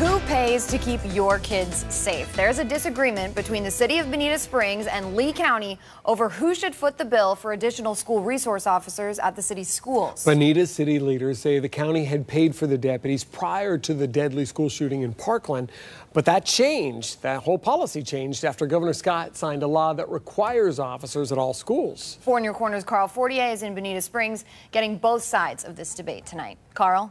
Who pays to keep your kids safe? There's a disagreement between the city of Bonita Springs and Lee County over who should foot the bill for additional school resource officers at the city's schools. Bonita city leaders say the county had paid for the deputies prior to the deadly school shooting in Parkland, but that changed. That whole policy changed after Governor Scott signed a law that requires officers at all schools. 4 in Your Corner's Carl Fortier is in Bonita Springs, getting both sides of this debate tonight. Carl?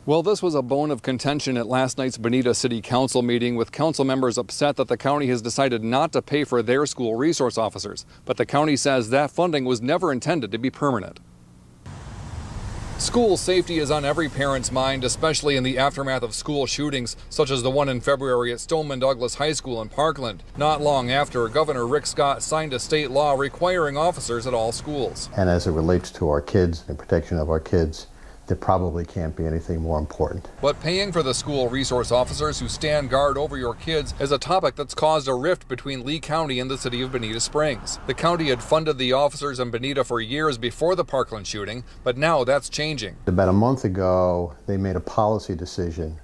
Well, this was a bone of contention at last night's Bonita City Council meeting, with council members upset that the county has decided not to pay for their school resource officers. But the county says that funding was never intended to be permanent. School safety is on every parent's mind, especially in the aftermath of school shootings, such as the one in February at Stoneman Douglas High School in Parkland. Not long after, Governor Rick Scott signed a state law requiring officers at all schools. And as it relates to our kids and protection of our kids, there probably can't be anything more important. But paying for the school resource officers who stand guard over your kids is a topic that's caused a rift between Lee County and the city of Bonita Springs. The county had funded the officers in Bonita for years before the Parkland shooting, but now that's changing. About a month ago, they made a policy decision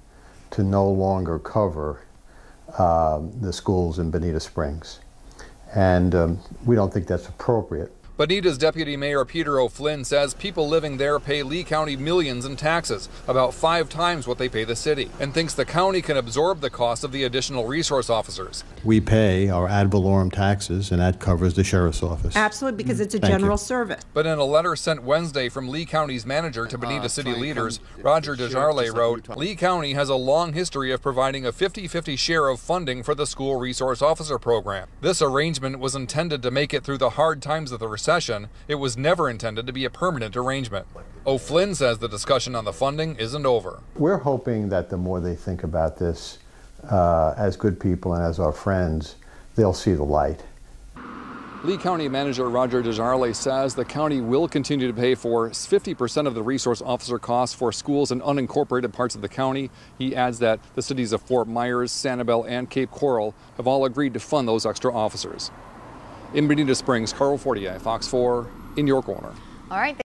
to no longer cover the schools in Bonita Springs. And we don't think that's appropriate. Bonita's Deputy Mayor Peter O'Flynn says people living there pay Lee County millions in taxes, about 5 times what they pay the city, and thinks the county can absorb the cost of the additional resource officers. We pay our ad valorem taxes, and that covers the sheriff's office. Absolutely, because it's a general service. But in a letter sent Wednesday from Lee County's manager to Bonita city leaders, Roger DeJarle wrote, Lee County has a long history of providing a 50-50 share of funding for the school resource officer program. This arrangement was intended to make it through the hard times of the recession. It was never intended to be a permanent arrangement. O'Flynn says the discussion on the funding isn't over. We're hoping that the more they think about this, as good people and as our friends, they'll see the light. Lee County Manager Roger DeJarle says the county will continue to pay for 50% of the resource officer costs for schools in unincorporated parts of the county. He adds that the cities of Fort Myers, Sanibel, and Cape Coral have all agreed to fund those extra officers. In Bonita Springs, Carl Fortier, Fox 4, in your corner. All right.